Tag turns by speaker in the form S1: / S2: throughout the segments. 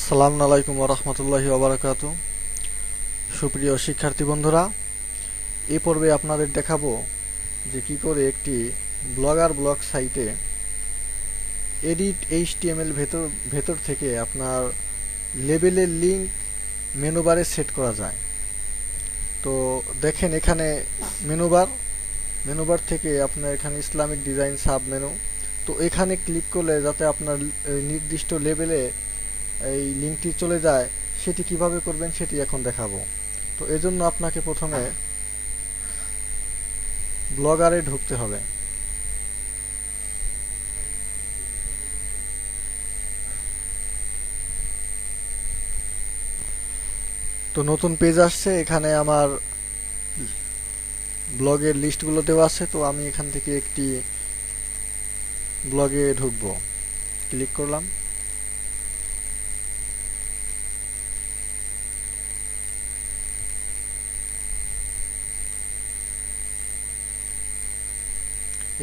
S1: আসসালামু আলাইকুম ওয়া রাহমাতুল্লাহি ওয়া বারাকাতুহু। সুপ্রিয় শিক্ষার্থী বন্ধুরা, এই পর্বে আপনাদের দেখাবো যে কি করে একটি ব্লগ সাইটে এডিট এইচটিএমএল ভেতর থেকে আপনার লেবেলের লিংক মেনু বারে সেট করা যায়। তো দেখেন এখানে মেনু বার থেকে আপনার এখানে ইসলামিক ডিজাইন সাব মেনু। তো এখানে ক্লিক করলে যাতে আপনার নির্দিষ্ট লেবেলে এই লিঙ্কটি চলে যায়, সেটি কিভাবে করবেন সেটি এখন দেখাবো। তো এজন্য আপনাকে প্রথমে ব্লগারে ঢুকতে হবে। তো নতুন পেজ আসছে, এখানে আমার ব্লগের লিস্টগুলো দেওয়া আছে। তো আমি এখান থেকে একটি ব্লগে ঢুকবো, ক্লিক করলাম।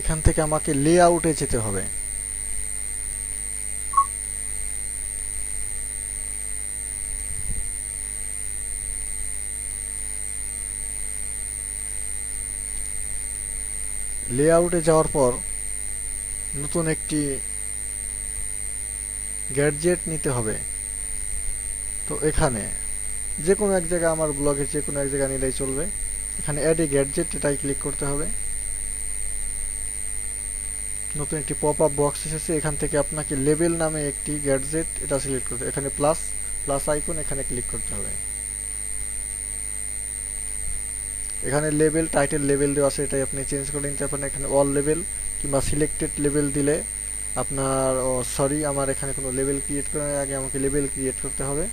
S1: এখান থেকে আমাকে লেআউটে যেতে হবে। লেআউটে যাওয়ার পর নতুন একটি গ্যাডজেট নিতে হবে। তো এখানে যে কোনো এক জায়গায়, আমার ব্লগের যে কোনো এক জায়গায় নিলেই চলবে। এখানে অ্যাড এ গ্যাডজেট, এটাই ক্লিক করতে হবে। নতুন একটি পপ আপ বক্স এসেছে, এখান থেকে আপনাকে লেবেল নামে একটি গ্যাডজেট এটা সিলেক্ট করতে হবে। এখানে প্লাস আইকন, এখানে ক্লিক করতে হবে। এখানে লেবেল টাইটেল লেবেল দেওয়া আছে, এটাই আপনি চেঞ্জ করে নিতে পারেন। এখানে অল লেবেল কিংবা সিলেক্টেড লেবেল দিলে আপনার সরি, আমার এখানে কোনো লেবেল ক্রিয়েট করার আগে আমাকে লেবেল ক্রিয়েট করতে হবে।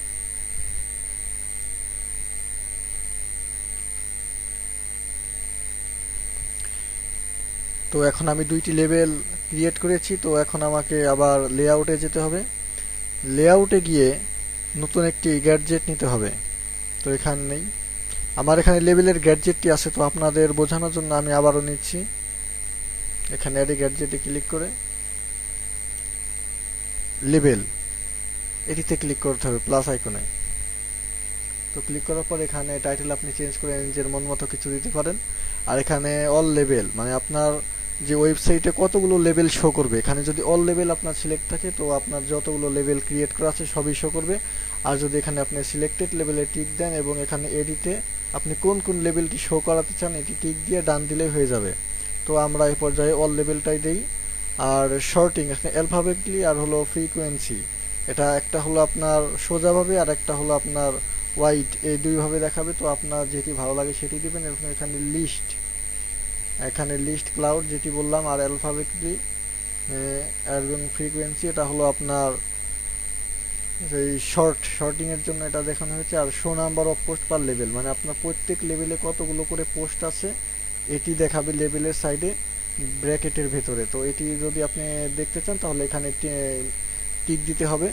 S1: তো এখন আমি দুইটি লেবেল ক্রিয়েট করেছি। তো এখন আমাকে আবার লেআউটে যেতে হবে। লেআউটে গিয়ে নতুন একটি গ্যাডজেট নিতে হবে। তো এখানে নেই, আমার এখানে লেবেলের গ্যাডজেটটি আছে। তো আপনাদের বোঝানোর জন্য আমি আবারও নিচ্ছি। এখানে অ্যাড এ গ্যাডজেটে ক্লিক করে লেবেল এটিতে ক্লিক করতে হবে, প্লাস আইকনে। তো ক্লিক করার পর এখানে টাইটেল আপনি চেঞ্জ করে নিজের মন মতো কিছু দিতে পারেন। আর এখানে অল লেবেল, মানে আপনার যে ওয়েবসাইটে কতগুলো লেবেল শো করবে, এখানে যদি অল লেবেল আপনার সিলেক্ট থাকে তো আপনার যতগুলো লেবেল ক্রিয়েট করা আছে সবই শো করবে। আর যদি এখানে আপনি সিলেক্টেড লেবেলে টিক দেন এবং এখানে এডিটে আপনি কোন কোন লেবেলটি শো করাতে চান এটি টিক দিয়ে ডান দিলেই হয়ে যাবে। তো আমরা এই পর্যায়ে অল লেবেলটাই দেই। আর শর্টিং এখানে অ্যালফাবেটলি আর হলো ফ্রিকোয়েন্সি, এটা একটা হলো আপনার সোজাভাবে আর একটা হলো আপনার ওয়াইড, এই দুইভাবে দেখাবে। তো আপনার যেটি ভালো লাগে সেটি দিবেন। এখানে লিস্ট ক্লাউড যেটি বললাম, আর অ্যালফাবেটলি এবং ফ্রিকোয়েন্সি এটা হলো আপনার এই শর্টিং এর জন্য এটা দেখানো হয়েছে। আর show number of post per level, মানে আপনার প্রত্যেক লেভেলে কতগুলো করে পোস্ট আছে এটি দেখাবে লেভেলের সাইডে ব্র্যাকেটের ভেতরে। তো এটি যদি আপনি দেখতে চান তাহলে এখানে টিক দিতে হবে।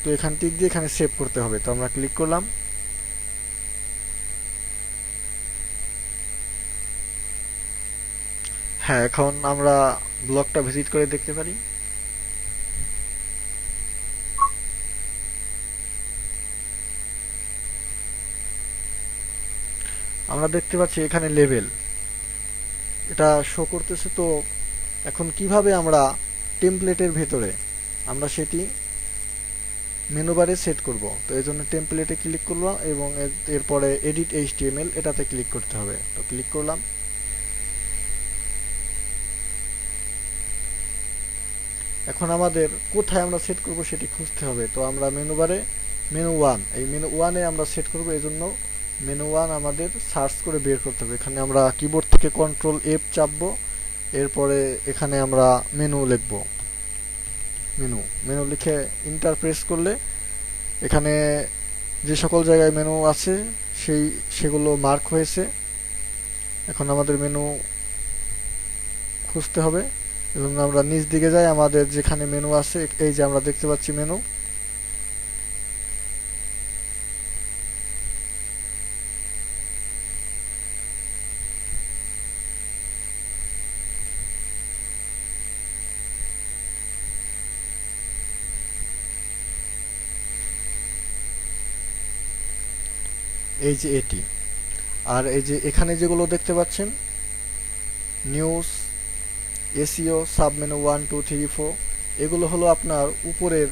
S1: তো এখানে টিক দিয়ে এখানে সেভ করতে হবে। তো আমরা ক্লিক করলাম। হ্যাঁ, এখন আমরা ব্লগটা ভিজিট করে দেখতে পারি। আমরা দেখতে পাচ্ছি এখানে লেভেল এটা শো করতেছে। তো এখন কিভাবে আমরা টেমপ্লেটের ভেতরে আমরা সেটি মেনু বারে সেট করব। তো এই জন্য টেমপ্লেটে ক্লিক করলাম এবং এরপরে এডিট এইচটিএমএল এটাতে ক্লিক করতে হবে। তো ক্লিক করলাম। এখন আমাদের কোথায় আমরা সেট করব সেটি খুঁজতে হবে। তো আমরা মেনু বারে মেনু ওয়ান, এই মেনু ওয়ানে আমরা সেট করব। এই জন্য মেনু ওয়ান আমাদের সার্চ করে বের করতে হবে। এখানে আমরা কিবোর্ড থেকে কন্ট্রোল এফ চাপবো, এরপরে এখানে আমরা মেনু লিখব। মেনু লিখে ইন্টার প্রেস করলে এখানে যে সকল জায়গায় মেনু আছে সেগুলো মার্ক হয়েছে। এখন আমাদের মেনু খুঁজতে হবে এবং আমরা নিচ দিকে যাই, আমাদের যেখানে মেনু আছে এই যে আমরা দেখতে পাচ্ছি মেনু। এই যে এটি। আর এই যে এখানে যেগুলো দেখতে পাচ্ছেন নিউজ, এসইও, সাবমেনু 1 2 3 4, এগুলো হলো আপনার উপরের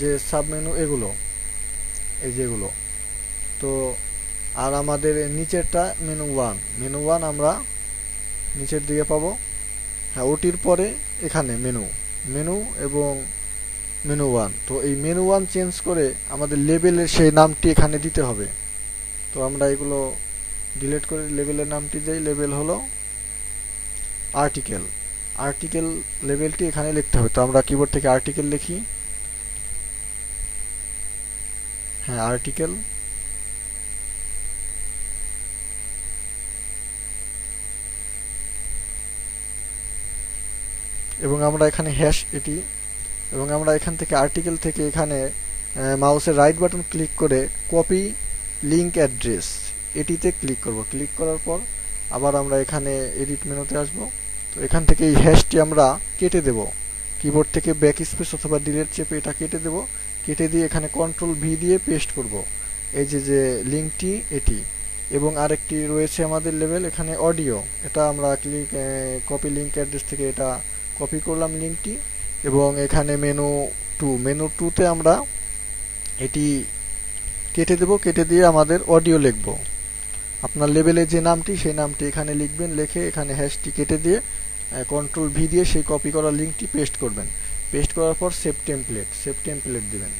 S1: যে সাবমেনু, এগুলো এই যেগুলো। তো আর আমাদের নিচেরটা মেনু 1 আমরা নিচের দিকে পাবো। হ্যাঁ, ওটির পরে এখানে মেনু এবং মেনু 1। তো এই মেনু 1 চেঞ্জ করে আমাদের লেবেলের সেই নামটি এখানে দিতে হবে। তো আমরা এগুলো ডিলিট করে লেবেলের নামটি দেই। লেবেল হলো আর্টিকেল লেবেলটি এখানে লিখতে হবে। তো আমরা কিবোর্ড থেকে আর্টিকেল লিখি। হ্যাঁ, আর্টিকেল। এবং আমরা এখানে হ্যাশ এটি, এবং আমরা এখান থেকে আর্টিকেল থেকে এখানে মাউসের রাইট বাটন ক্লিক করে কপি লিংক অ্যাড্রেস এটিতে ক্লিক করব। ক্লিক করার পর আবার আমরা এখানে এডিট মেনুতে আসব। তো এখান থেকে এই হ্যাশটি আমরা কেটে দেব। কিবোর্ড থেকে ব্যাক স্পেস অথবা ডিলিট চেপে এটা কেটে দেব। কেটে দিয়ে এখানে কন্ট্রোল ভি দিয়ে পেস্ট করব এই যে লিংকটি এটি। এবং আরেকটি রয়েছে আমাদের লেভেল এখানে অডিও, এটা আমরা কপি লিংক অ্যাড্রেস থেকে এটা কপি করলাম লিংকটি। এবং এখানে মেনু টুতে আমরা এটি কেটে দেব। কেটে দিয়ে আমাদের অডিও লিখব। আপনার লেভেলে যে নামটি সেই নামটি এখানে লিখবেন। লিখে এখানে হ্যাশটি কেটে দিয়ে কন্ট্রোল ভি দিয়ে সেই কপি করা লিংকটি পেস্ট করবেন। পেস্ট করার পর সেভ টেমপ্লেট দিবেন।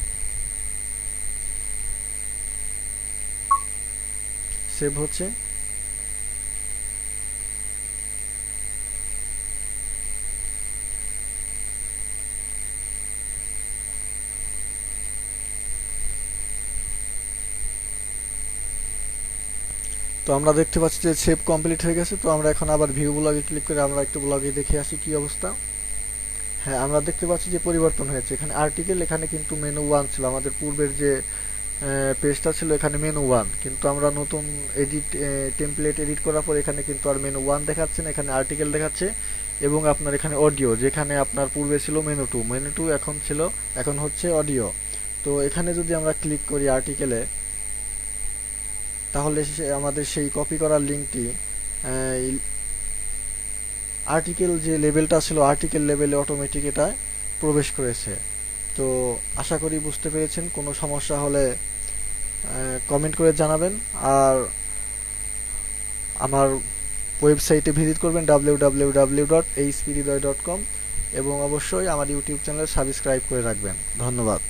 S1: সেভ হচ্ছে। তো আমরা দেখতে পাচ্ছি যে সেভ কমপ্লিট হয়ে গেছে। তো আমরা এখন আবার ভিউ ব্লগে ক্লিক করে আমরা একটু ব্লগে দেখে আসি কি অবস্থা। হ্যাঁ, আমরা দেখতে পাচ্ছি যে পরিবর্তন হয়েছে। এখানে আর্টিকেল, এখানে কিন্তু মেনু 1 ছিল। আমাদের পূর্বের যে পেজটা ছিল এখানে মেনু 1, কিন্তু আমরা নতুন টেমপ্লেট এডিট করার পর এখানে কিন্তু আর মেনু 1 দেখাচ্ছে না, এখানে আর্টিকেল দেখাচ্ছে। এবং আপনার এখানে অডিও, যেখানে আপনার পূর্বে ছিল মেনু 2 এখন হচ্ছে অডিও। তো এখানে যদি আমরা ক্লিক করি আর্টিকেলে, তাহলে আমাদের সেই কপি করার লিঙ্কটি আর্টিকেল যে লেভেলটা ছিল আর্টিকেল লেভেলে অটোমেটিক এটা প্রবেশ করেছে। তো আশা করি বুঝতে পেরেছেন। কোনো সমস্যা হলে কমেন্ট করে জানাবেন। আর আমার ওয়েবসাইটে ভিজিট করবেন www.hpridhoy.com এবং অবশ্যই আমার ইউটিউব চ্যানেল সাবস্ক্রাইব করে রাখবেন। ধন্যবাদ।